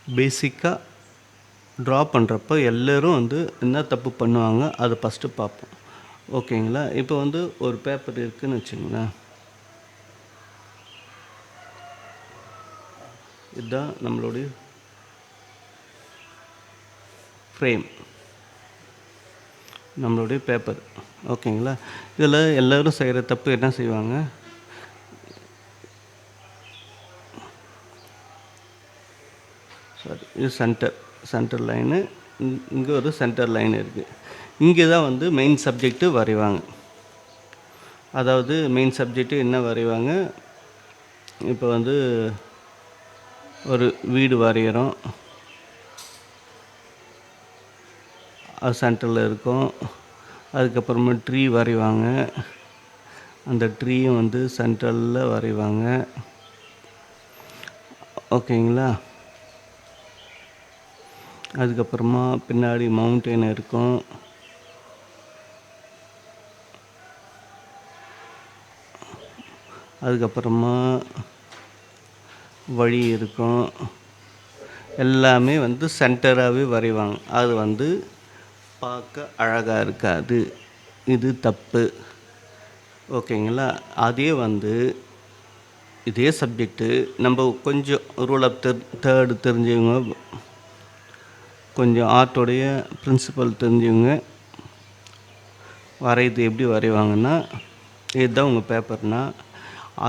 பேசிக்காக ட்ரா பண்ணுறப்போ எல்லோரும் வந்து என்ன தப்பு பண்ணுவாங்க அதை ஃபஸ்ட்டு பார்ப்போம். ஓகேங்களா? இப்போ வந்து ஒரு பேப்பர் இருக்குதுன்னு வச்சுங்களேன். இதுதான் நம்மளுடைய ஃப்ரேம், நம்மளுடைய பேப்பர். ஓகேங்களா? இதில் எல்லோரும் செய்கிற தப்பு என்ன செய்வாங்க, சாரி, இது சென்டர் லைனு, இங்கே ஒரு சென்டர் லைன் இருக்குது. இங்கே தான் வந்து மெயின் சப்ஜெக்ட்டு வரைவாங்க. அதாவது மெயின் சப்ஜெக்ட்டு என்ன வரைவாங்க, இப்போ வந்து ஒரு வீடு வரைகிறோம், அது சென்டரில் இருக்கும். அதுக்கப்புறமா ட்ரீ வரைவாங்க, அந்த ட்ரீயும் வந்து சென்டரில் வரைவாங்க. ஓகேங்களா? அதுக்கப்புறமா பின்னாடி மவுண்டெயின் இருக்கும். அதுக்கப்புறமா வழி இருக்கும். எல்லாமே வந்து சென்டராகவே வரைவாங்க. அது வந்து பார்க்க அழகாக இருக்காது. இது தப்பு. ஓகேங்களா? அதே வந்து இதே சப்ஜெக்ட்டு நம்ம கொஞ்சம் ரூல் ஆஃப் தேர்டு தெரிஞ்சவங்க, கொஞ்சம் ஆர்ட்டோடைய பிரின்சிபல் தெரிஞ்சவங்க வரைகிறது எப்படி வரைவாங்கன்னா, இதுதான் உங்கள் பேப்பர்னால்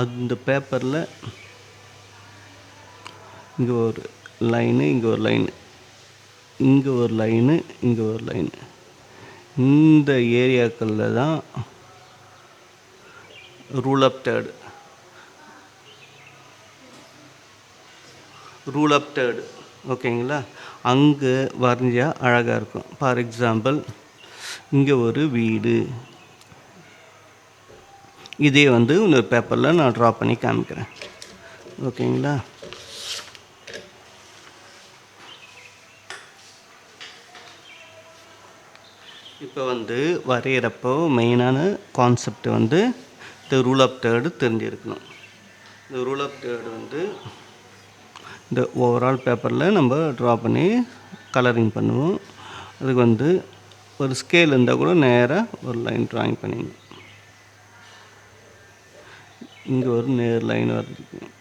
அந்த பேப்பரில் இங்கே ஒரு லைனு, இங்கே ஒரு லைனு, இங்கே ஒரு லைனு, இங்கே ஒரு லைனு, இந்த ஏரியாக்களில் தான் ரூல் ஆஃப் தேர்டு. ஓகேங்களா? அங்கே வரைஞ்சா அழகாக இருக்கும். ஃபார் எக்ஸாம்பிள், இங்கே ஒரு வீடு, இதே வந்து இன்னொரு பேப்பரில் நான் ட்ரா பண்ணி காமிக்கிறேன். ஓகேங்களா? இப்போ வந்து வரைகிறப்போ மெயினான கான்செப்ட் வந்து இந்த ரூல் ஆஃப் தேர்டு தெரிஞ்சிருக்கணும். இந்த ரூல் ஆஃப் தேர்டு வந்து இந்த ஓவரால் பேப்பரில் நம்ம ட்ரா பண்ணி கலரிங் பண்ணுவோம். அதுக்கு வந்து ஒரு ஸ்கேல் இருந்தால் கூட நேராக ஒரு லைன் ட்ராயிங் பண்ணிடணும். இங்கே ஒரு நேர் லைன் வரைஞ்சிக்கணும்.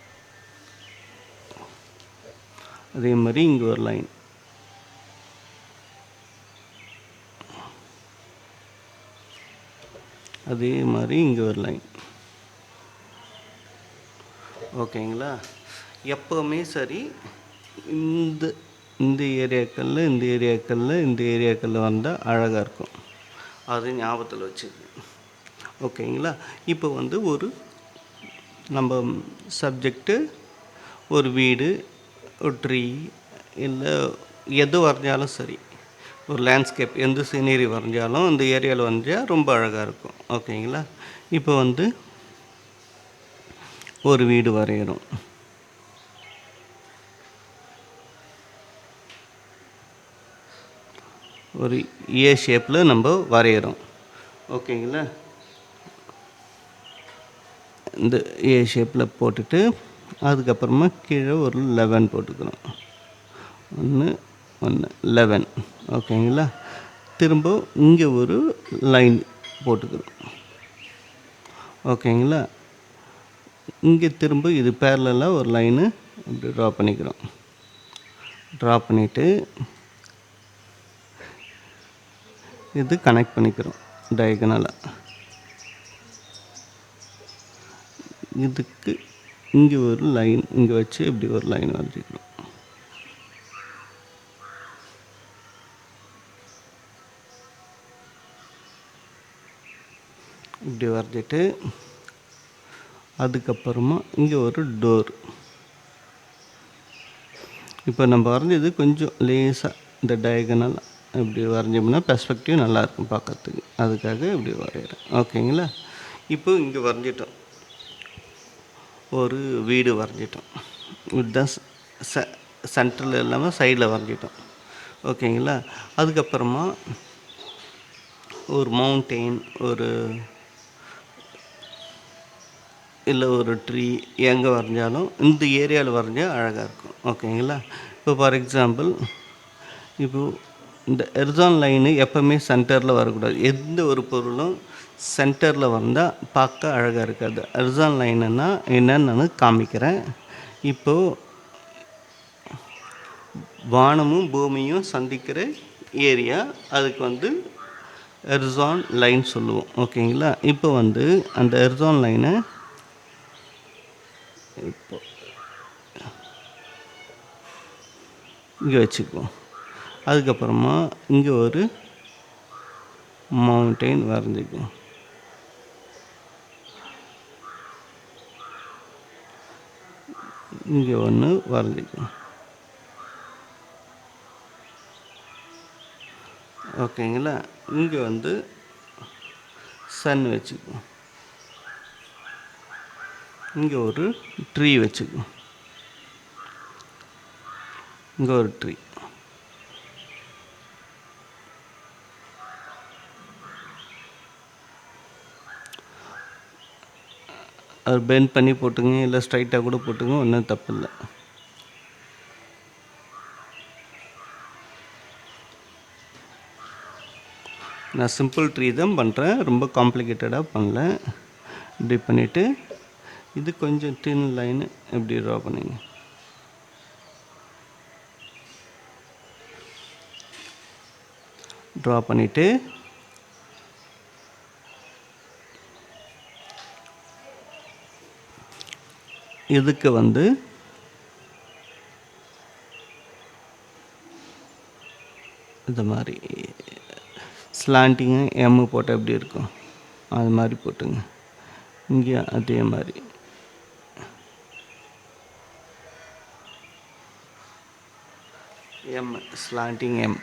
அதே மாதிரி இங்கே ஒரு லைன், அதே மாதிரி இங்கே ஒரு லைன். ஓகேங்களா? எப்போவுமே சரி, இந்த இந்த ஏரியாக்களில் வந்தால் அழகாக இருக்கும். அது ஞாபகத்தில் வச்சுக்கணும். ஓகேங்களா? இப்போ வந்து ஒரு நம்ம சப்ஜெக்டு ஒரு வீடு, ஒரு ட்ரீ, இல்லை எது வரைஞ்சாலும் சரி, ஒரு லேண்ட்ஸ்கேப், எந்த சீனரி வரைஞ்சாலும் அந்த ஏரியாவில் வரைஞ்சால் ரொம்ப அழகாக இருக்கும். ஓகேங்களா? இப்போ வந்து ஒரு வீடு வரைகிறோம். ஒரு ஏ ஷேப்பில் நம்ம வரைகிறோம். ஓகேங்களா? இந்த ஏ ஷேப்பில் போட்டுட்டு அதுக்கப்புறமா கீழே ஒரு 11 போட்டுக்கிறோம். 1 11. ஓகேங்களா? திரும்ப இங்கே ஒரு லைன் போட்டுக்கிறோம். ஓகேங்களா? இங்கே திரும்ப இது பேரலாக ஒரு லைனு இப்படி ட்ரா பண்ணிக்கிறோம். ட்ரா பண்ணிவிட்டு இது கனெக்ட் பண்ணிக்கிறோம் டயகனலாக. இதுக்கு இங்கே ஒரு லைன் இங்கே வச்சு இப்படி ஒரு லைன் வரைஞ்சிக்கிறோம். இப்படி வரைஞ்சிட்டு அதுக்கப்புறமா இங்கே ஒரு டோர். இப்போ நம்ம வரைஞ்சது கொஞ்சம் லேசாக இந்த டயகனல் இப்படி வரைஞ்சோம்னா பெர்ஸ்பெக்டிவ் நல்லாயிருக்கும் பார்க்கறதுக்கு. அதுக்காக இப்படி வரைகிறேன். ஓகேங்களா? இப்போ இங்கே வரைஞ்சிட்டோம், ஒரு வீடு வரைஞ்சிட்டோம். இதுதான் சென்டரில் இல்லாமல் சைடில் வரைஞ்சிட்டோம். ஓகேங்களா? அதுக்கப்புறமா ஒரு மவுண்டெயின், ஒரு இல்லை ஒரு ட்ரீ, எங்கே வரைஞ்சாலும் இந்த ஏரியாவில் வரைஞ்சால் அழகாக இருக்கும். ஓகேங்களா? இப்போ ஃபார் எக்ஸாம்பிள், இப்போது இந்த ஹரிசான் லைனு எப்போவுமே சென்டரில் வரக்கூடாது. எந்த ஒரு பொருளும் சென்டரில் வந்தால் பார்க்க அழகாக இருக்காது. ஹரிசான் லைனுன்னா என்னன்னு நான் காமிக்கிறேன். இப்போது வானமும் பூமியும் சந்திக்கிற ஏரியா, அதுக்கு வந்து ஹரிசான் லைன் சொல்லுவோம். ஓகேங்களா? இப்போ வந்து அந்த ஹரிசான் லைனை இப்போ இங்கே வச்சுக்குவோம். அதுக்கப்புறமா இங்கே ஒரு மவுண்டெயின் வரைஞ்சிக்குவோம். இங்கே ஒன்று வரைஞ்சிக்குவோம். ஓகேங்களா? இங்கே வந்து சன் வச்சுக்குவோம். இங்கே ஒரு ட்ரீ வச்சுக்குவோம். இங்கே ஒரு ட்ரீ. அது பெண்ட் பண்ணி போட்டுங்க, இல்லை ஸ்ட்ரைட்டாக கூட போட்டுங்க, ஒன்றும் தப்பு இல்லை. நான் சிம்பிள் ட்ரீ தான் பண்ணுறேன், ரொம்ப காம்ப்ளிகேட்டடாக பண்ணல. இப்படி பண்ணிவிட்டு இது கொஞ்சம் தின் லைனு எப்படி ட்ரா பண்ணிங்க. ட்ரா பண்ணிவிட்டு இதுக்கு வந்து இந்த மாதிரி ஸ்லாண்டிங்கு எம்மு போட்டால் எப்படி இருக்கும் அது மாதிரி போட்டுங்க. இங்கே அதே மாதிரி எம், ஸ்லாண்டிங் எம்.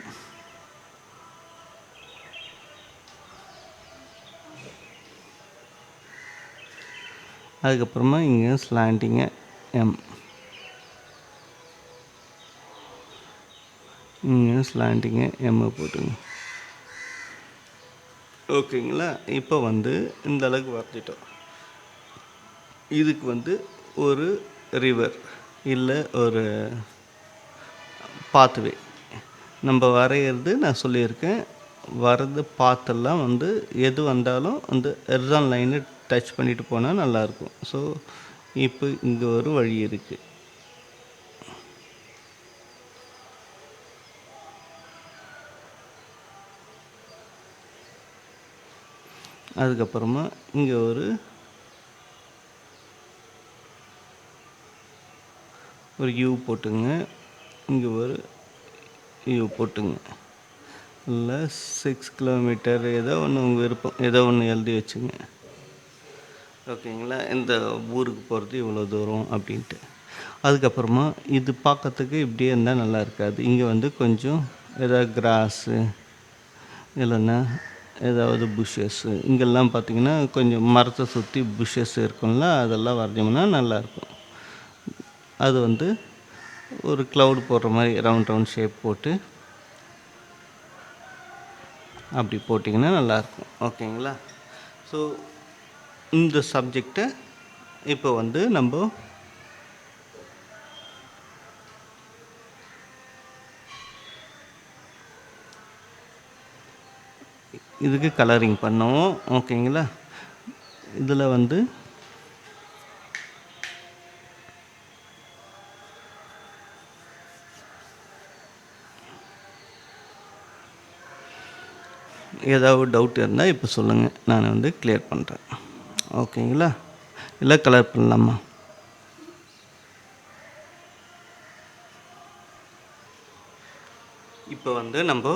அதுக்கப்புறமா இங்கே ஸ்லாண்டிங்க எம், இங்கே ஸ்லாண்டிங்க எம்மை போட்டுங்க. ஓகேங்களா? இப்போ வந்து இந்த அளவுக்கு வரைஞ்சிட்டோம். இதுக்கு வந்து ஒரு ரிவர் இல்லை ஒரு பாத்வே நம்ம வரைகிறது நான் சொல்லியிருக்கேன். வர்றது பாத்தெல்லாம் வந்து எது வந்தாலும் அந்த ஹரிசான் லைனை டச் பண்ணிட்டு போனால் நல்லாயிருக்கும். ஸோ இப்போ இங்கே ஒரு வழி இருக்குது. அதுக்கப்புறமா இங்கே ஒரு யூ போட்டுங்க. இங்கே ஒரு யூ போட்டுங்க. இல்லை 6 கிலோமீட்டர் ஏதோ ஒன்று உங்கள் விருப்பம், ஏதோ ஒன்று எழுதி வச்சுங்க. ஓகேங்களா? இந்த ஊருக்கு போகிறது இவ்வளோ தூரம் அப்படின்ட்டு. அதுக்கப்புறமா இது பார்க்கறதுக்கு இப்படியே இருந்தால் நல்லா இருக்காது. இங்கே வந்து கொஞ்சம் ஏதாவது கிராஸு இல்லைன்னா ஏதாவது புஷ்ஷஸ்ஸு, இங்கெல்லாம் பார்த்திங்கன்னா கொஞ்சம் மரத்தை சுற்றி புஷ்ஷஸ் இருக்கும்ல, அதெல்லாம் வரைஞ்சோம்னா நல்லாயிருக்கும். அது வந்து ஒரு க்ளவுட் போடுற மாதிரி ரவுண்ட் ஷேப் போட்டு அப்படி போட்டிங்கன்னா நல்லாயிருக்கும். ஓகேங்களா? ஸோ இந்த சப்ஜெக்டை இப்போ வந்து நம்ம இதுக்கு கலரிங் பண்ணுவோம். ஓகேங்களா? இதில் வந்து ஏதாவது டவுட் இருந்தால் இப்போ சொல்லுங்கள், நான் வந்து கிளியர் பண்ணுறேன். ஓகேங்களா? இல்லை கலர் பண்ணலாமா? இப்போ வந்து நம்ம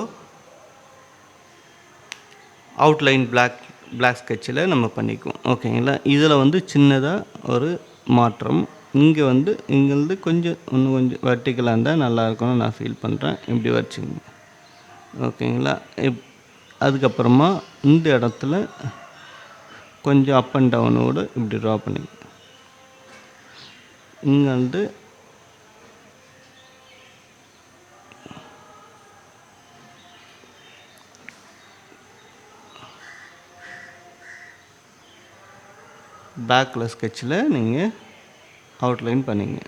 அவுட்லைன் பிளாக் ஸ்கெட்சில் நம்ம பண்ணிக்குவோம். ஓகேங்களா? இதில் வந்து சின்னதாக ஒரு மாற்றம். இங்கே வந்து இங்கேருந்து இன்னும் கொஞ்சம் வெர்டிக்கலாக இருந்தால் நல்லாயிருக்கும்னு நான் ஃபீல் பண்ணுறேன். இப்படி வச்சுங்க. ஓகேங்களா? அதுக்கப்புறமா இந்த இடத்துல கொஞ்சம் அப் அண்ட் டவுனோடு இப்படி ட்ரா பண்ணிங்க. இங்கே வந்து பேக்கில் ஸ்கெட்சில் நீங்கள் அவுட்லைன் பண்ணிங்க.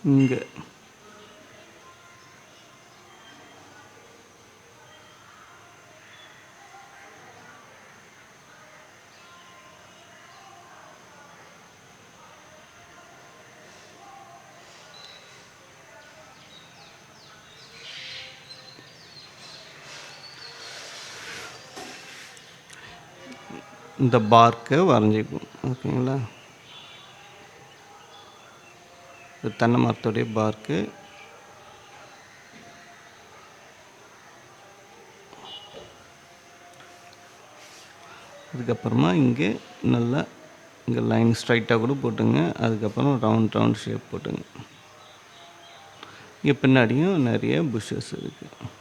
இங்கே இந்த பார்க்கை வரைஞ்சிக்கும். ஓகேங்களா, இது தென்னை மரத்துடைய பார்க்கு. அதுக்கப்புறமா இங்கே நல்லா இங்கே லைன் ஸ்ட்ரைட்டாக கூட போட்டுங்க. அதுக்கப்புறம் ரவுண்ட் ஷேப் போட்டுங்க. இங்கே பின்னாடியும் நிறைய புஷ்ஷஸ் இருக்குது.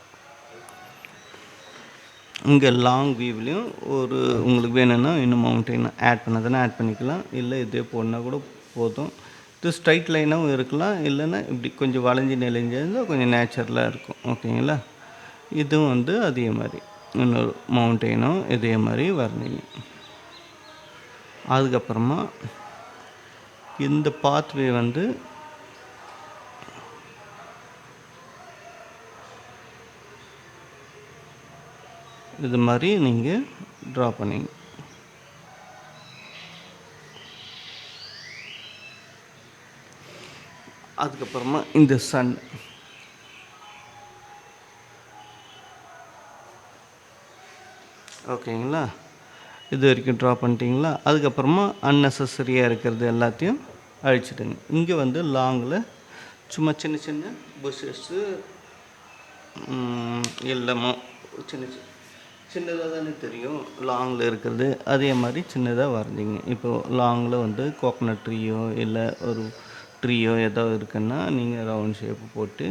இங்கே லாங் வியூவிலையும் ஒரு உங்களுக்கு வேணும்னா இன்னும் மவுண்டெயின் ஆட் பண்ணதுன்னா ஆட் பண்ணிக்கலாம். இல்லை இதே போடனா கூட போதும். இது ஸ்ட்ரைட் லைனாகவும் இருக்கலாம். இல்லைன்னா இப்படி கொஞ்சம் வளைஞ்சி நெளிஞ்சிருந்தால் கொஞ்சம் நேச்சுரலாக இருக்கும். ஓகேங்களா, இதுவும் வந்து அதே மாதிரி இன்னொரு மவுண்டெயினும் இதே மாதிரி வரைஞ்சிங்க. அதுக்கப்புறமா இந்த பாத்வே வந்து இது மாதிரி நீங்கள் ட்ரா பண்ணிங்க. அதுக்கப்புறமா இந்த சன் ஓகேங்களா, இது வரைக்கும் ட்ரா பண்ணிட்டீங்களா. அதுக்கப்புறமா அன்னெசரியாக இருக்கிறது எல்லாத்தையும் அழிச்சிடுங்க. இங்கே வந்து லாங்கில் சும்மா சின்ன சின்ன புஷ்ஷஸ்ஸு எல்லாமோ சின்னதாக தானே தெரியும் லாங்கில் இருக்கிறது. அதே மாதிரி சின்னதாக வரைஞ்சிங்க. இப்போது லாங்கில் வந்து கோகனட் ட்ரீயோ இல்லை ஒரு ட்ரீயோ ஏதோ இருக்குன்னா நீங்கள் ரவுண்ட் ஷேப்பு போட்டு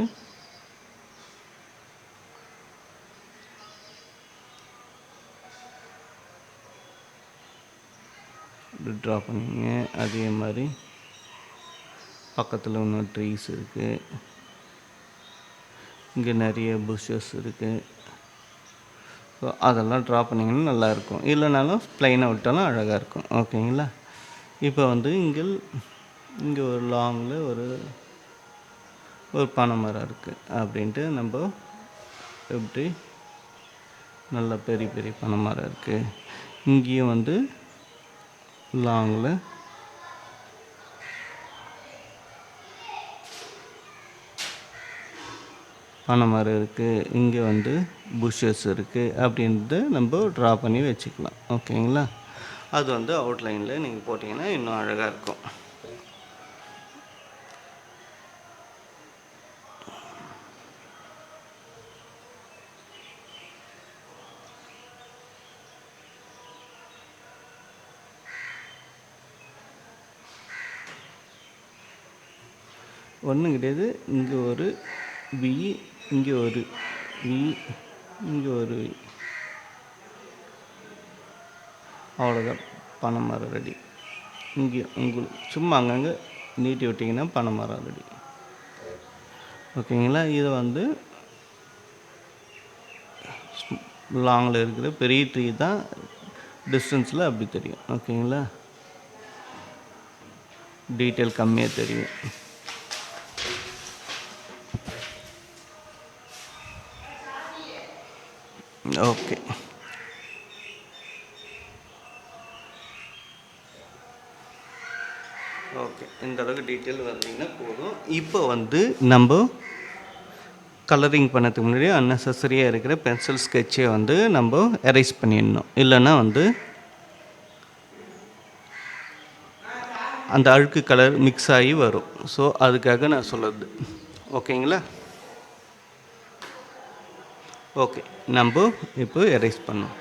ட்ரா பண்ணிங்க. அதே மாதிரி பக்கத்தில் இன்னும் ட்ரீஸ் இருக்குது. இங்கே நிறைய புஷ்ஷஸ் இருக்குது. ஸோ அதெல்லாம் ட்ரா பண்ணிங்கன்னா நல்லாயிருக்கும். இல்லைனாலும் ப்ளைனாக விட்டாலும் அழகாக இருக்கும். ஓகேங்களா, இப்போ வந்து இங்கே ஒரு லாங்கில் ஒரு பனை மரம் இருக்குது அப்படின்ட்டு நம்ம எப்படி நல்ல பெரிய பெரிய பனை மரம் இருக்குது. இங்கேயும் வந்து லாங்கில் பனை மரம் இருக்குது. இங்கே வந்து புஷ்ஷஸ் இருக்குது அப்படின்றத நம்ம ட்ரா பண்ணி வச்சுக்கலாம். ஓகேங்களா, அது வந்து அவுட்லைனில் நீங்கள் போட்டிங்கன்னா இன்னும் அழகாக இருக்கும். ஒன்றும் கிடையாது. இங்கே ஒரு வி, இங்கே ஒரு வி, இங்கே ஒரு வி, அவ்வளோதான். பனை மரம் ரெடி. இங்கே உங்களுக்கு சும்மா அங்கங்கே நீட்டி விட்டிங்கன்னா பனை மரம் ரெடி. ஓகேங்களா, இதை வந்து லாங்கில் இருக்கிற பெரிய ட்ரீ தான் டிஸ்டன்ஸில் அப்படி தெரியும். ஓகேங்களா, டீட்டெயில் கம்மியாக தெரியும். ஓகே, இந்த அளவுக்கு டீட்டெயில் வந்தீங்கன்னா போதும். இப்போ வந்து நம்ம கலரிங் பண்ணதுக்கு முன்னாடி அன்னெசரியாக இருக்கிற பென்சில் ஸ்கெட்சை வந்து நம்ம எரேஸ் பண்ணிடணும். இல்லைன்னா வந்து அந்த அழுக்கு கலர் மிக்ஸ் ஆகி வரும். ஸோ அதுக்காக நான் சொல்லுறது. ஓகேங்களா, ஓகே, நம்ம இப்போ எரேஸ் பண்ணோம்.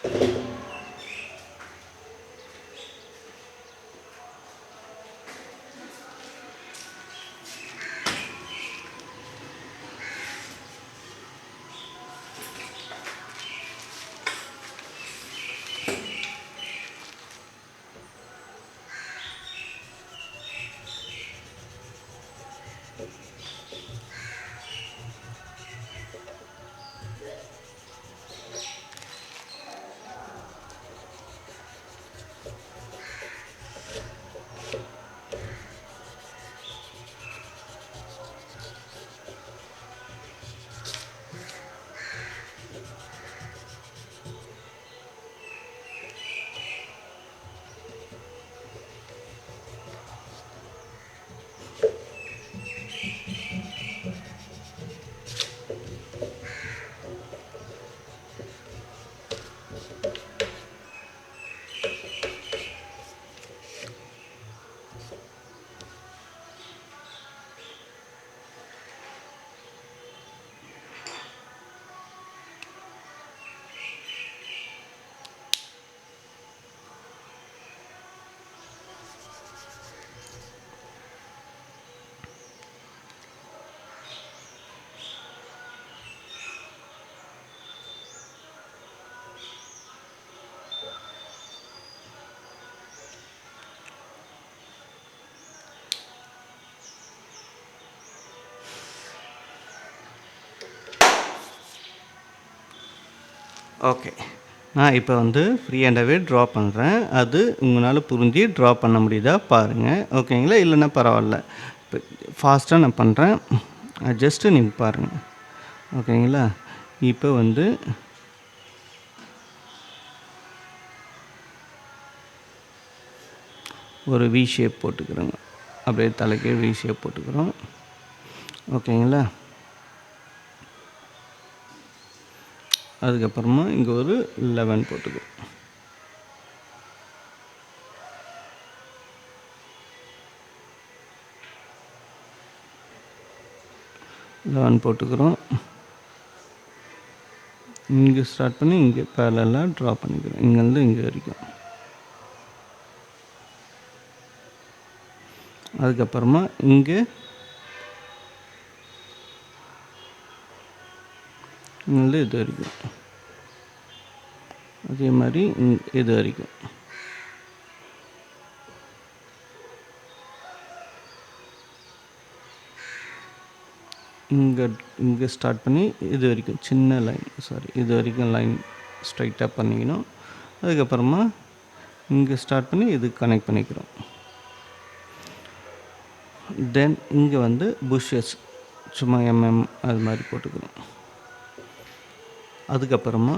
ஓகே. நான் இப்போ வந்து ஃப்ரீ ஹேண்டாகவே ட்ரா பண்ணுறேன். அது உங்களால் புரிஞ்சு ட்ரா பண்ண முடியுதா பாருங்கள். ஓகேங்களா? இல்லைன்னா பரவாயில்ல. இப்போ ஃபாஸ்ட்டாக நான் பண்ணுறேன். ஜஸ்ட்டு நீங்கள் பாருங்கள். ஓகேங்களா? இப்போ வந்து ஒரு வி ஷேப் போட்டுக்கிறோங்க. அப்படியே தலைக்கு வி ஷேப் போட்டுக்கிறோம். ஓகேங்களா? அதுக்கப்புறமா இங்கே ஒரு 11 போட்டுக்கிறோம். போட்டுக்கிறோம். இங்கே ஸ்டார்ட் பண்ணி இங்கே பேரலாக ட்ரா பண்ணிக்கிறோம். இங்கேருந்து இங்கே வரைக்கும். அதுக்கப்புறமா இங்கே இங்கேருந்து இது வரைக்கும். அதே மாதிரி இது வரைக்கும். இங்கே ஸ்டார்ட் பண்ணி இது வரைக்கும் சின்ன லைன், இது வரைக்கும் லைன் ஸ்ட்ரைட்டாக பண்ணிக்கணும். அதுக்கப்புறமா இங்கே ஸ்டார்ட் பண்ணி இது கனெக்ட் பண்ணிக்கிறோம். தென் இங்கே வந்து புஷ்ஷஸ் சும்மா அது மாதிரி போட்டுக்கிறோம். அதுக்கப்புறமா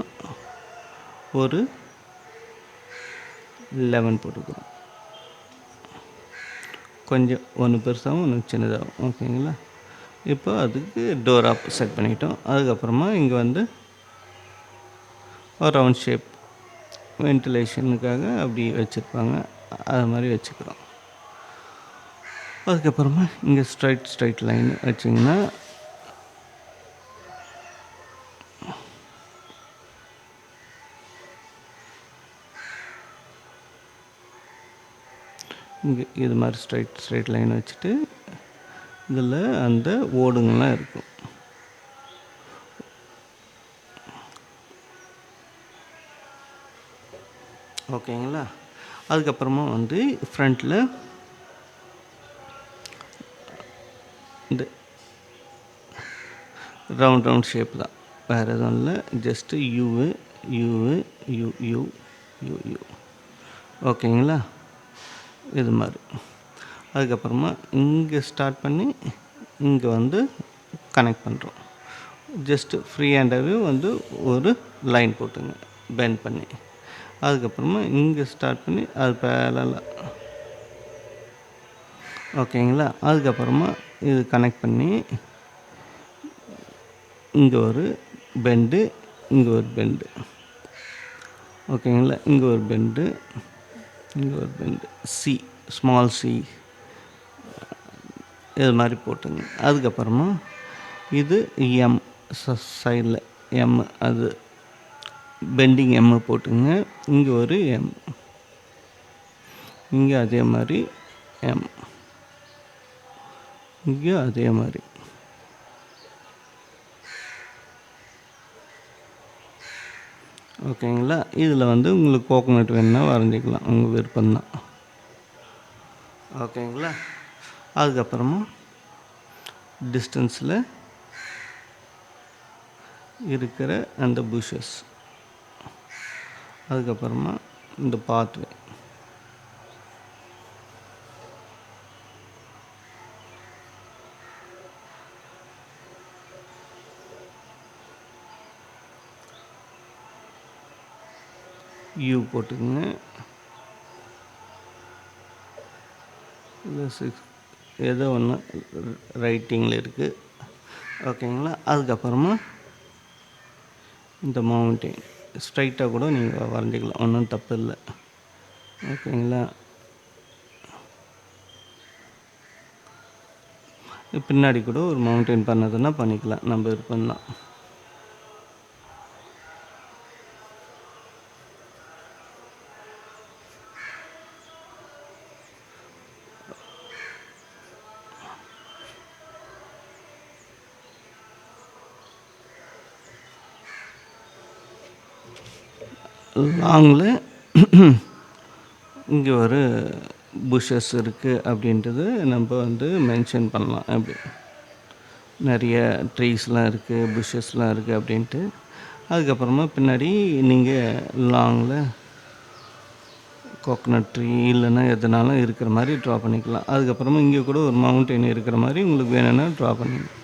ஒரு 11 போட்டுக்கிறோம். கொஞ்சம் ஒன்று பெருசாகவும் ஒன்று சின்னதாகவும். ஓகேங்களா? இப்போ அதுக்கு டோர் ஆப் செட் பண்ணிட்டோம். அதுக்கப்புறமா இங்கே வந்து ஒரு ரவுண்ட் ஷேப் வென்டிலேஷனுக்காக அப்படி வச்சுருப்பாங்க. அது மாதிரி வச்சுக்கிறோம். அதுக்கப்புறமா இங்கே ஸ்ட்ரைட் லைன் வச்சிங்கன்னா இங்கே இது மாதிரி ஸ்ட்ரைட் லைன் வச்சுட்டு இதில் அந்த ஓடுங்கள்லாம் இருக்கும். ஓகேங்களா? அதுக்கப்புறமா வந்து ஃப்ரண்ட்டில் இந்த ரவுண்ட் ஷேப் தான், வேறு எதுவும் இல்லை. Just you. ஓகேங்களா? இது மாதிரி. அதுக்கப்புறமா இங்கே ஸ்டார்ட் பண்ணி இங்கே வந்து கனெக்ட் பண்ணுறோம். ஜஸ்ட்டு ஃப்ரீ ஹேண்டாகவே வந்து ஒரு லைன் போட்டுங்க பெண்ட் பண்ணி. அதுக்கப்புறமா இங்கே ஸ்டார்ட் பண்ணி அது பேரலாக. ஓகேங்களா? அதுக்கப்புறமா இது கனெக்ட் பண்ணி இங்கே ஒரு பெண்டு, இங்கே ஒரு பெண்டு. ஓகேங்களா? இங்கே ஒரு பெண்டு, சி, ஸ்மால் சி, இது மாதிரி போட்டுங்க. அதுக்கப்புறமா இது எம், சைடில் எம், அது பெண்டிங் எம் போட்டுங்க. இங்கே ஒரு எம், இங்கே அதே மாதிரி எம், இங்கே அதே மாதிரி. ஓகேங்களா. இதில் வந்து உங்களுக்கு கோகோனட் வேணுன்னா வரைஞ்சிக்கலாம், உங்கள் விருப்பம்தான். ஓகேங்களா. அதுக்கப்புறமா டிஸ்டன்ஸில் இருக்கிற அந்த புஷஸ், அதுக்கப்புறமா இந்த பாத்வே, யூ போட்டுக்குங்க. இல்லை ஏதோ ஒன்று ரைட்டிங்கில் இருக்குது. ஓகேங்களா. அதுக்கப்புறமா இந்த மவுண்டெயின் ஸ்ட்ரைட்டாக கூட நீங்கள் வரைஞ்சிக்கலாம், ஒன்றும் தப்பு இல்லை. ஓகேங்களா. பின்னாடி கூட ஒரு மவுண்டெயின் பண்ணதுன்னா பண்ணிக்கலாம், நம்ம விருப்பம்தான். லாங்கில் இங்கே ஒரு புஷஸ் இருக்குது அப்படின்றது நம்ம வந்து மென்ஷன் பண்ணலாம். அப்படி நிறைய ட்ரீஸ்லாம் இருக்குது, புஷஸ்லாம் இருக்குது அப்படின்ட்டு. அதுக்கப்புறமா பின்னாடி நீங்கள் லாங்கில் கோகனட் ட்ரீ இல்லைன்னா எதுனாலும் இருக்கிற மாதிரி ட்ரா பண்ணிக்கலாம். அதுக்கப்புறமா இங்கே கூட ஒரு மவுண்டெயின் இருக்கிற மாதிரி உங்களுக்கு வேணும்னா ட்ரா பண்ணிக்கலாம்,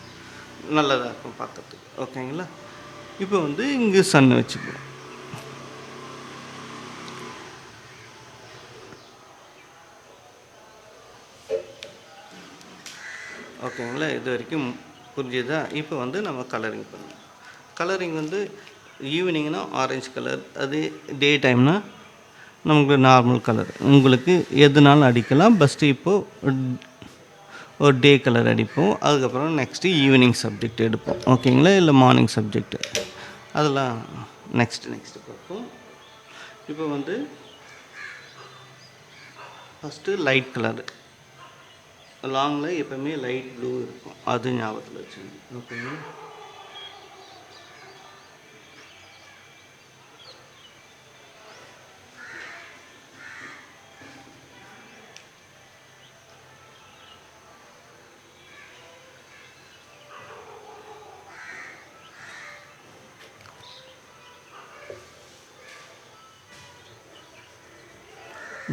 நல்லதாக இருக்கும் பார்க்கறதுக்கு. ஓகேங்களா. இப்போ வந்து இங்கே சன் வச்சுக்கலாம். ஓகேங்களா. இது வரைக்கும் புரிஞ்சுதா. இப்போ வந்து நம்ம கலரிங் பண்ணலாம். கலரிங் வந்து ஈவினிங்னா ஆரஞ்சு கலர், அது டே டைம்னா நமக்கு நார்மல் கலர், உங்களுக்கு எதுனாலும் அடிக்கலாம். ஃபஸ்ட்டு இப்போது ஒரு டே கலர் அடிப்போம், அதுக்கப்புறம் நெக்ஸ்ட்டு ஈவினிங் சப்ஜெக்ட் எடுப்போம். ஓகேங்களா. இல்லை மார்னிங் சப்ஜெக்ட்டு, அதெல்லாம் நெக்ஸ்ட்டு பார்ப்போம். இப்போ வந்து ஃபஸ்ட்டு லைட் கலரு, லாங்கில் எப்போவுமே லைட் ப்ளூ இருக்கும், அது ஞாபகத்தில் வச்சுங்க. ஓகேங்களா.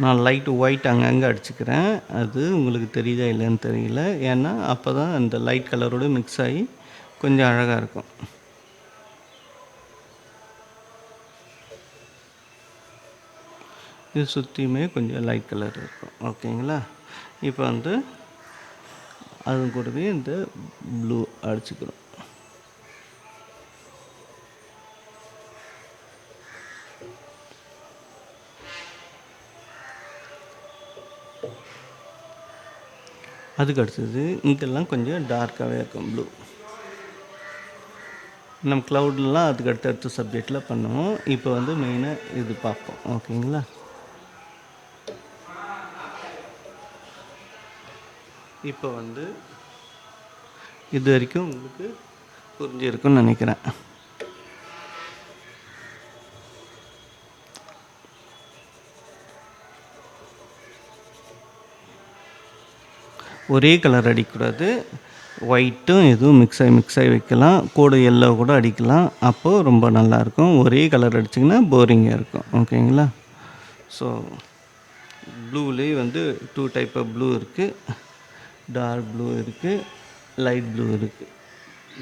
நான் லைட்டு ஒயிட் அங்கங்கே அடிச்சுக்கிறேன், அது உங்களுக்கு தெரியுதா இல்லைன்னு தெரியல. ஏன்னா அப்போ தான் அந்த லைட் கலரோடு மிக்ஸ் ஆகி கொஞ்சம் அழகாக இருக்கும். இது சுற்றியுமே கொஞ்சம் லைட் கலர் இருக்கும். ஓகேங்களா. இப்போ வந்து அது கூடவே இந்த ப்ளூ அடிச்சுக்கிறோம். அதுக்கு அடுத்தது இங்கெல்லாம் கொஞ்சம் டார்க்காகவே இருக்கும் ப்ளூ. நம்ம க்ளவுட்லாம் அதுக்கு அடுத்த சப்ஜெக்டில் பண்ணுவோம். இப்போ வந்து மெயினாக இது பார்ப்போம். ஓகேங்களா. இப்போ வந்து இது வரைக்கும் உங்களுக்கு புரிஞ்சிருக்குன்னு நினைக்கிறேன். ஒரே கலர் அடிக்கக்கூடாது, ஒயிட்டும் எதுவும் மிக்ஸ் ஆகி வைக்கலாம், கூட எல்லோ கூட அடிக்கலாம், அப்போது ரொம்ப நல்லாயிருக்கும். ஒரே கலர் அடிச்சிங்கன்னா போரிங்காக இருக்கும். ஓகேங்களா. ஸோ ப்ளூலேயே வந்து 2 டைப் ஆஃப் ப்ளூ இருக்குது, டார்க் ப்ளூ இருக்குது, லைட் ப்ளூ இருக்குது.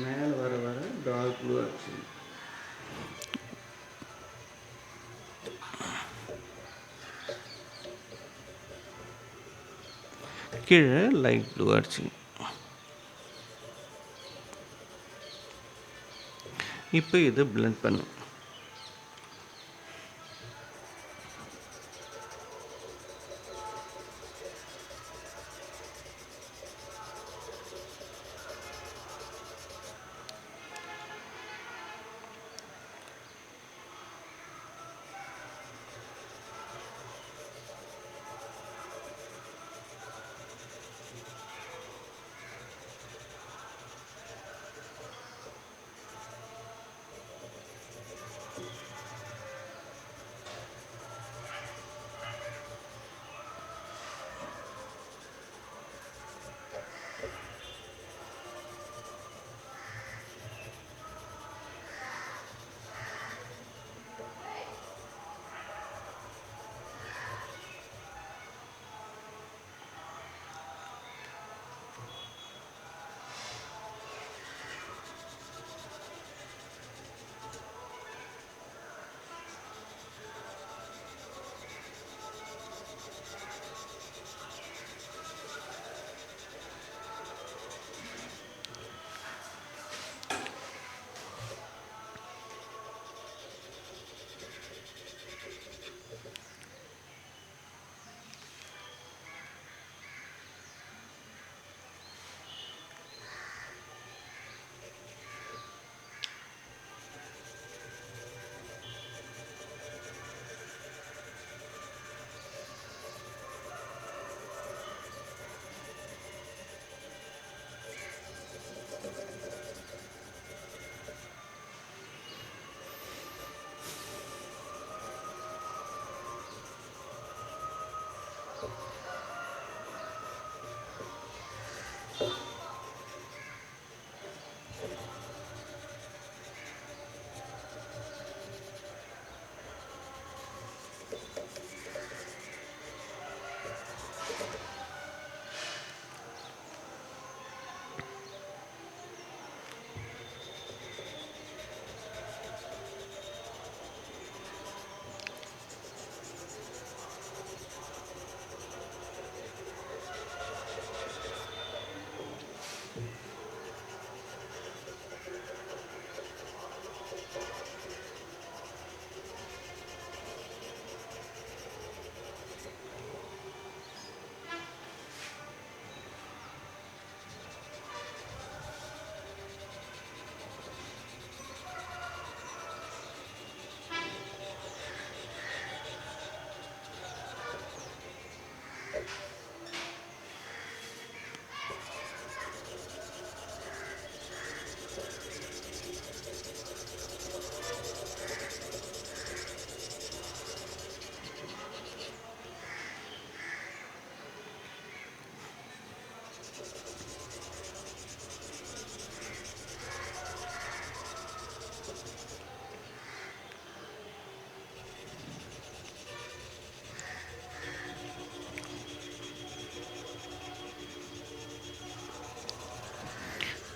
மேலே வர டார்க் ப்ளூ அடிச்சு, கீழே லைட் ப்ளூ அடிச்சு. இப்போ இது பிளெண்ட் பண்ணு.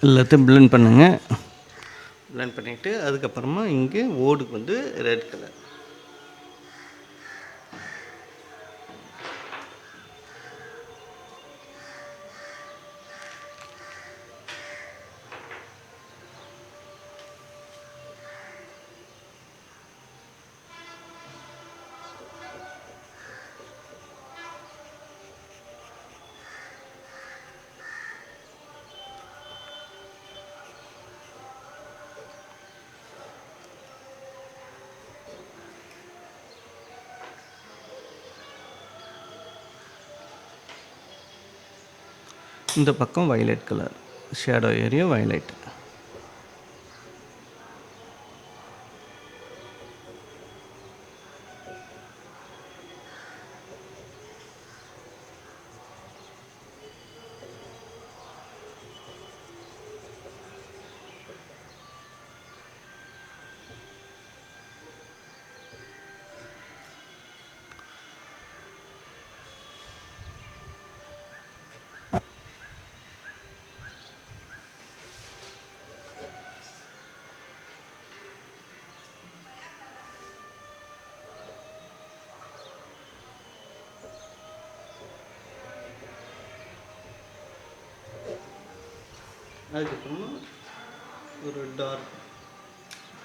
எல்லாத்தையும் பிளெண்ட் பண்ணுங்கள். பிளெண்ட் பண்ணிவிட்டு அதுக்கப்புறமா இங்கே ஓடுக்கு வந்து ரெட் கலர். இந்த பக்கம் violet colour, shadow area violet. அதுக்கப்புறமா ஒரு டார்க்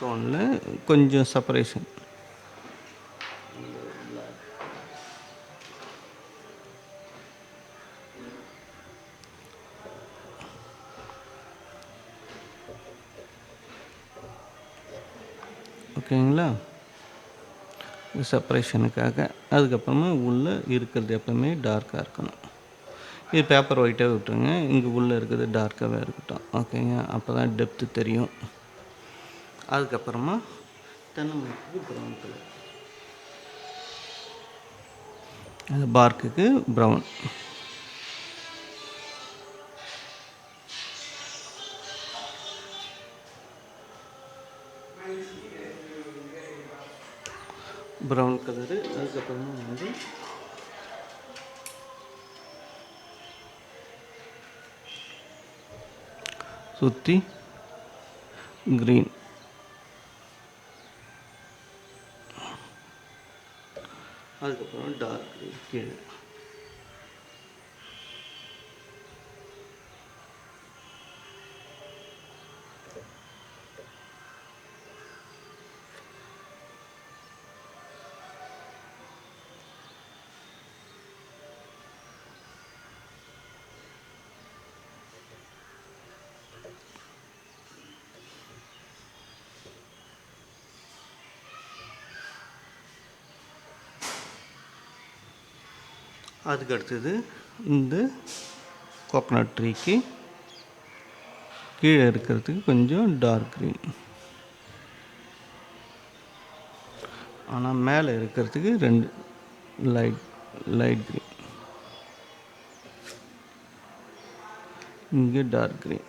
டோனில் கொஞ்சம் செப்பரேஷன். ஓகேங்களா? செப்பரேஷனுக்காக. அதுக்கப்புறமா உள்ளே இருக்கிறது எப்பவுமே டார்க்காக இருக்கணும். இது பேப்பர் ஒயிட்டாக விட்டுருங்க. இங்கே உள்ளே இருக்கிறது டார்க்காகவே இருக்கட்டும். ஓகேங்க? அப்போ தான் டெப்த்து தெரியும். அதுக்கப்புறமா தென்னமரத்துக்கு ப்ரௌன் கலர், அந்த பார்க்குக்கு ப்ரௌன். Brown colour. அதுக்கப்புறமா வந்து சுற்றி க்ரீன். அதுக்கப்புறம் டார்க் க்ரீன் கீழே. அதுக்கு அடுத்தது இந்த கோகனட் ட்ரீக்கு கீழே இருக்கிறதுக்கு கொஞ்சம் டார்க் க்ரீன், ஆனால் மேலே இருக்கிறதுக்கு 2 லைட் க்ரீன். இங்கே டார்க் க்ரீன்.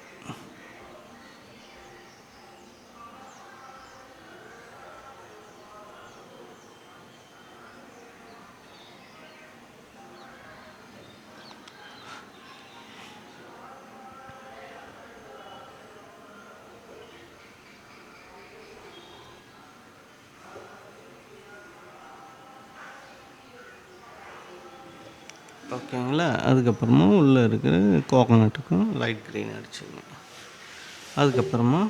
ஓகேங்களா? அதுக்கப்புறமா உள்ளே இருக்கிற கோகனட்டுக்கும் லைட் க்ரீன் அடிச்சுங்க. அதுக்கப்புறமா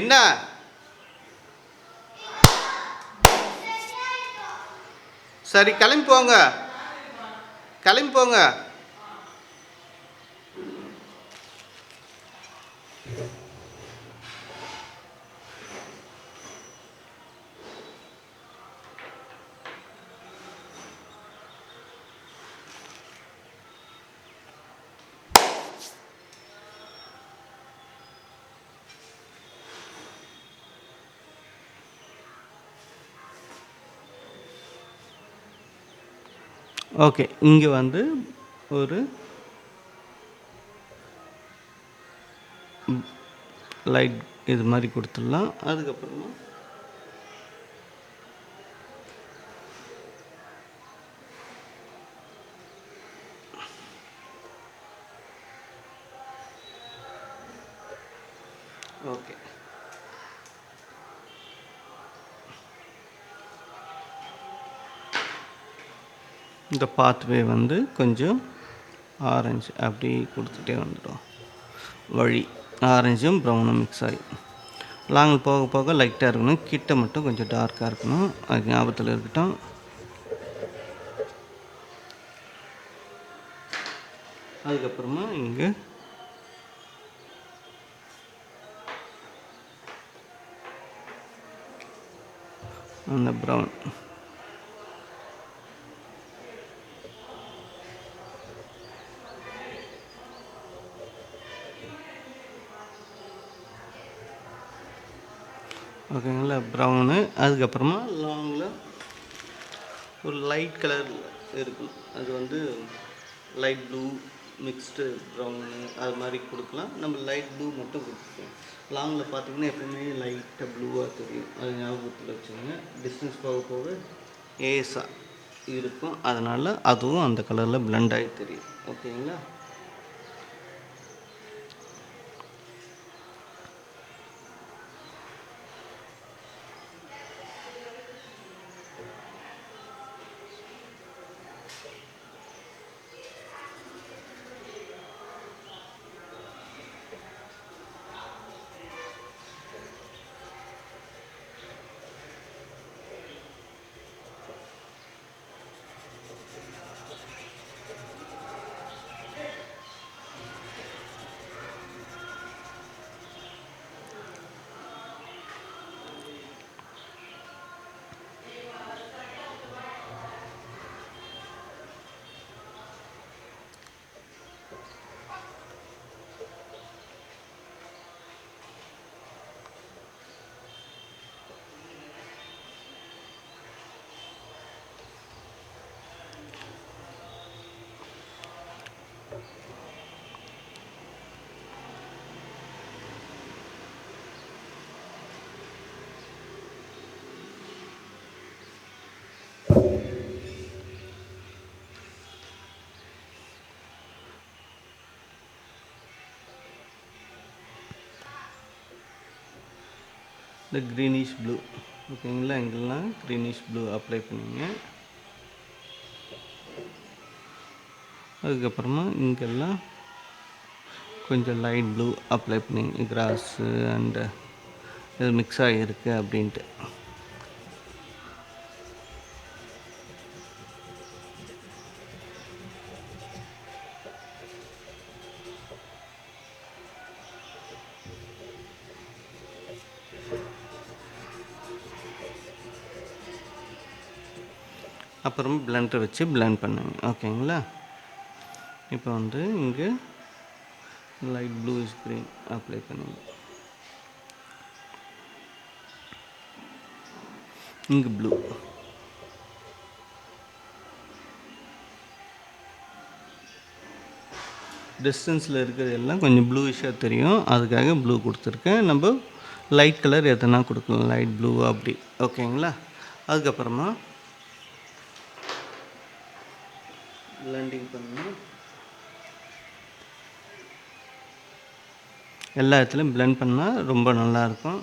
என்ன சரி கிளம்பி போங்க, கிளம்பி போங்க. ஓகே, இங்கே வந்து ஒரு லைட் இது மாதிரி கொடுத்துடலாம். அதுக்கப்புறமா ஓகே. இந்த பாத்வே வந்து கொஞ்சம் ஆரஞ்சு அப்படி கொடுத்துட்டே வந்துடும். வழி ஆரஞ்சும் ப்ரௌனும் மிக்ஸ் ஆகி லாங்கில் போக போக லைட்டாக இருக்கணும். கிட்ட மட்டும் கொஞ்சம் டார்க்காக இருக்கணும். அது ஞாபகத்தில் இருக்கட்டும். அதுக்கப்புறமா இங்கே அந்த ப்ரௌன் ஓகேங்களா, ப்ரௌனு. அதுக்கப்புறமா லாங்கில் ஒரு லைட் கலர் இருக்கும். அது வந்து லைட் ப்ளூ மிக்ஸ்டு ப்ரௌனு அது மாதிரி கொடுக்கலாம். நம்ம லைட் ப்ளூ மட்டும் கொடுத்துருக்கோம். லாங்கில் பார்த்தீங்கன்னா எப்பவுமே லைட்டாக ப்ளூவாக தெரியும். அது ஞாபகத்தில் வச்சுக்கோங்க. டிஸ்டன்ஸ் போக போக ஏஸாக இருக்கும். அதனால் அதுவும் அந்த கலரில் பிளெண்ட் ஆகி தெரியும். ஓகேங்களா. இந்த க்ரீனிஷ் ப்ளூ ஓகேங்களா. இங்கெல்லாம் க்ரீனிஷ் ப்ளூ அப்ளை பண்ணிங்க. அதுக்கப்புறமா இங்கெல்லாம் கொஞ்சம் லைட் ப்ளூ அப்ளை பண்ணிங்க. கிராஸு அண்டு இது மிக்ஸ் ஆகியிருக்கு அப்படின்ட்டு. அப்புறம் பிளெண்டர் வச்சு பிளெண்ட் பண்ணுங்க. ஓகேங்களா. இப்போ வந்து இங்கே லைட் ப்ளூயிஷ் க்ரீன் அப்ளை பண்ணுங்க. இங்கே ப்ளூ டிஸ்டன்ஸில் இருக்கிறது எல்லாம் கொஞ்சம் ப்ளூயிஷாக தெரியும். அதுக்காக ப்ளூ கொடுத்துருக்கேன். நம்ம லைட் கலர் எதனா கொடுக்கலாம், லைட் ப்ளூ அப்படி. ஓகேங்களா. அதுக்கப்புறமா பிளெண்டிங் பண்ணணும். எல்லா இடத்துலையும் பிளெண்ட் பண்ணால் ரொம்ப நல்லாயிருக்கும்.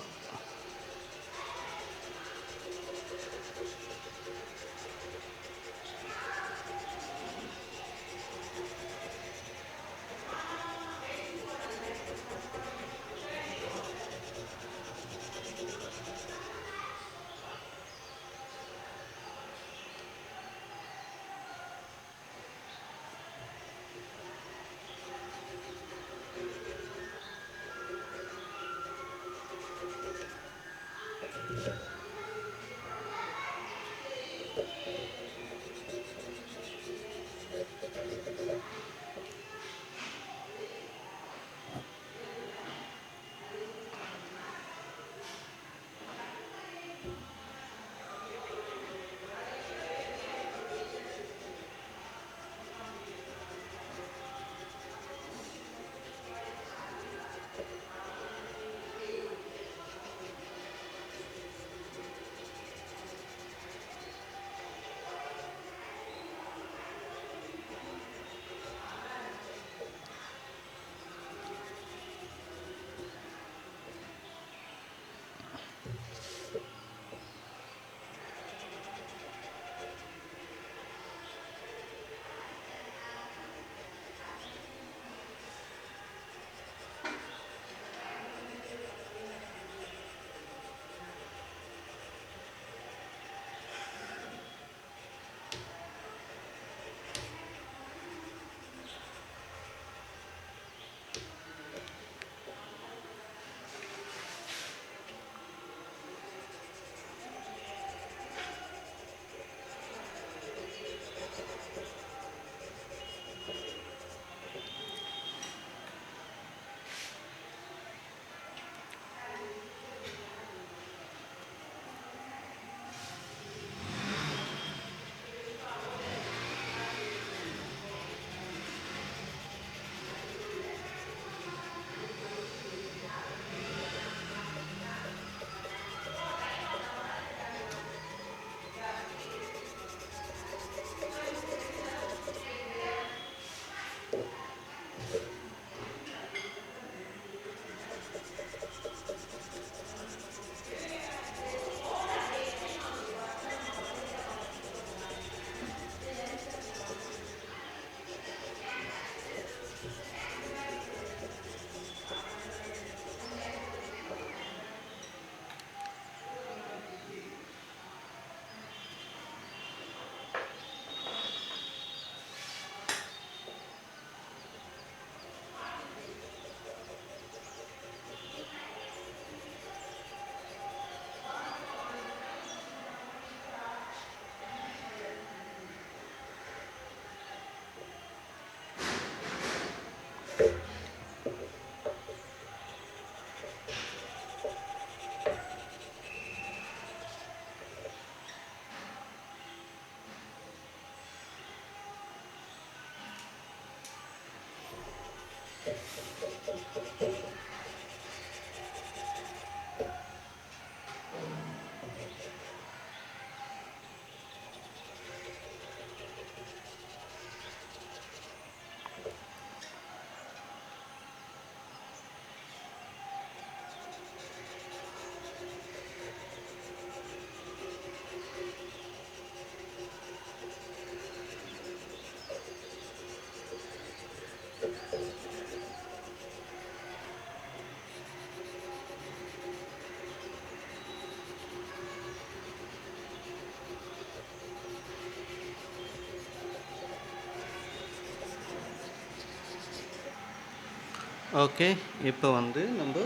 ஓகே. இப்போ வந்து நம்ம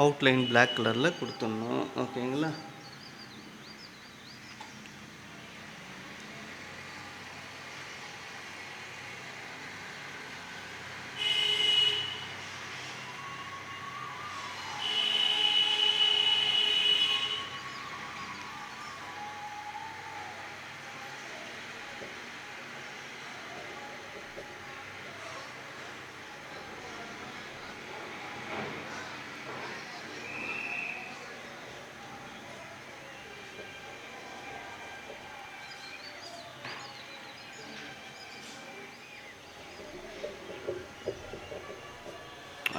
அவுட்லைன் பிளாக் கலரில் கொடுத்துடணும். ஓகேங்களா?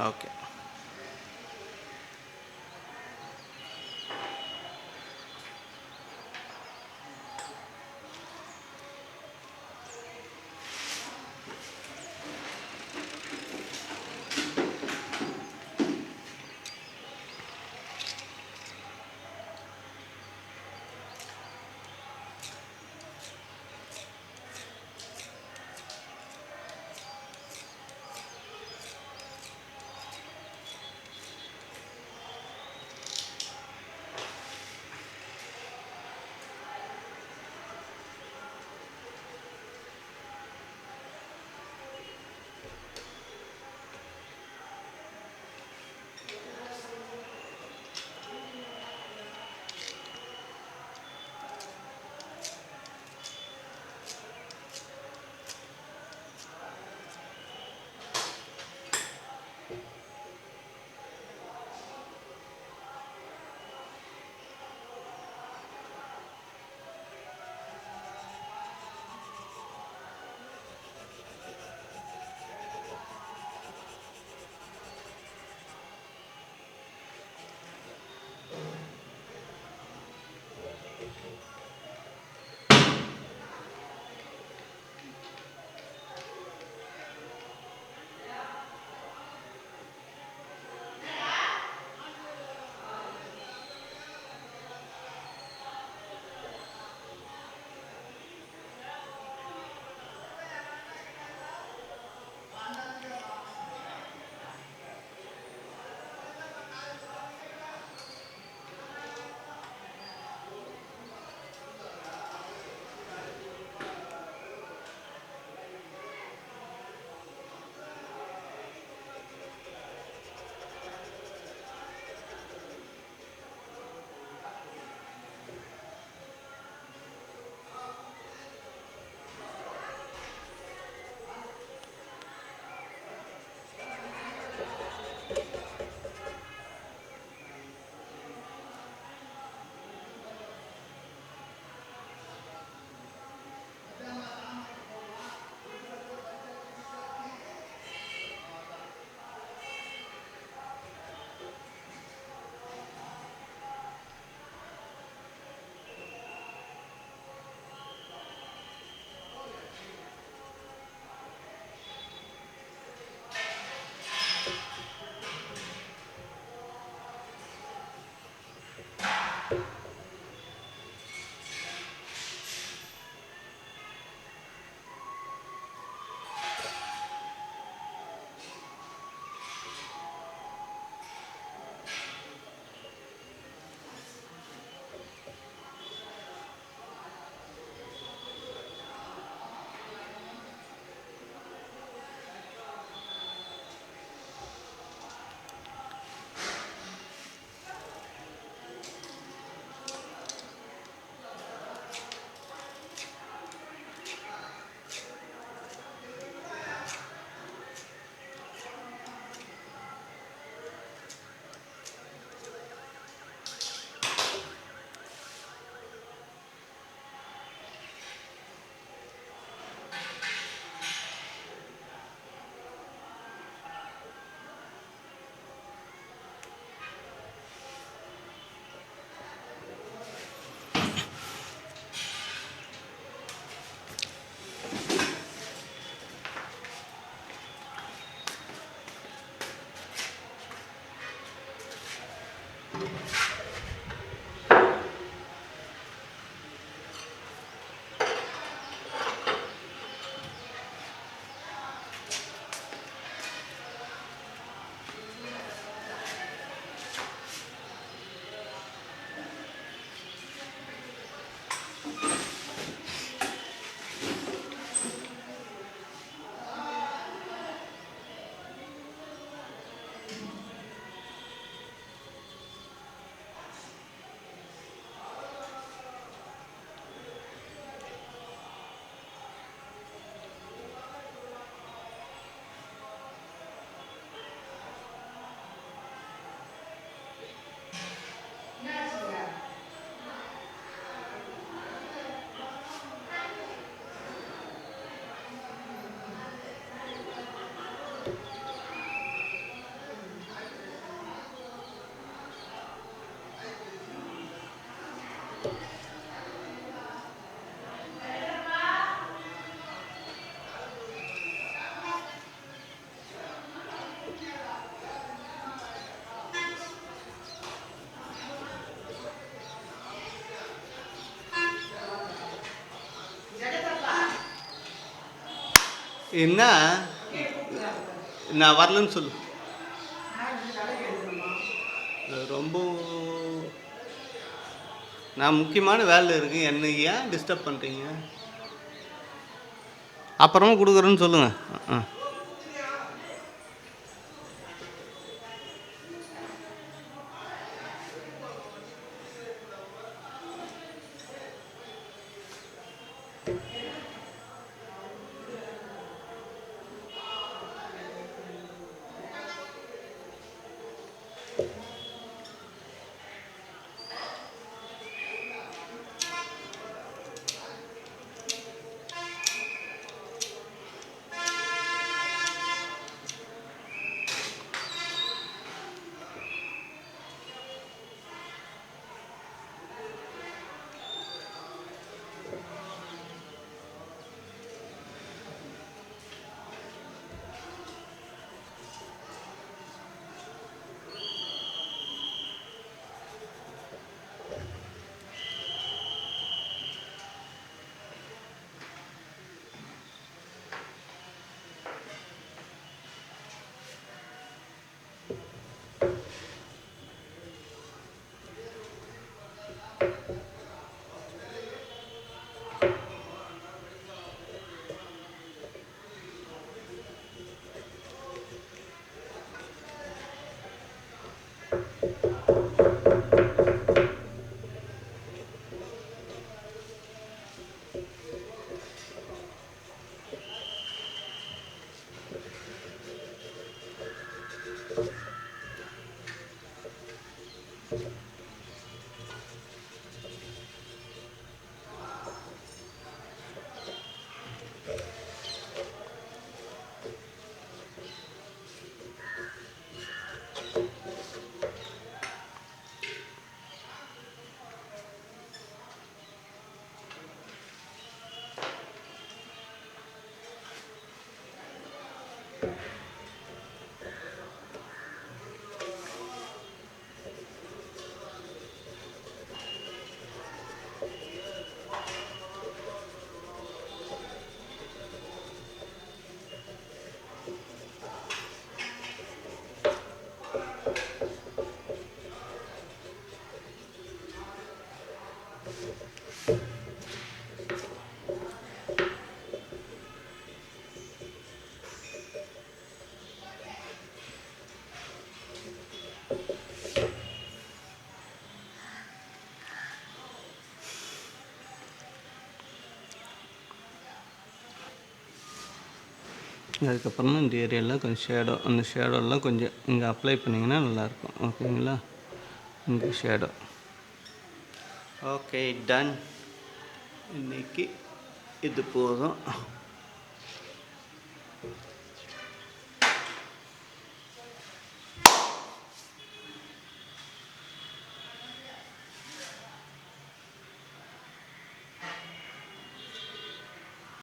ஓகே. என்ன நான் வரலன்னு சொல்லு. ரொம்ப நான் முக்கியமான வேலை இருக்குது, என்ன ஏன் டிஸ்டர்ப் பண்ணுறீங்க? அப்புறமா கொடுக்குறேன்னு சொல்லுங்கள். ஆ அதுக்கப்புறமா இந்த ஏரியாலாம் கொஞ்சம் ஷேடோ, அந்த ஷேடோலாம் கொஞ்சம் இங்கே அப்ளை பண்ணிங்கன்னா நல்லாயிருக்கும். ஓகேங்களா? இங்கே ஷேடோ. Okay, ton. இன்னைக்கு இது போதும்.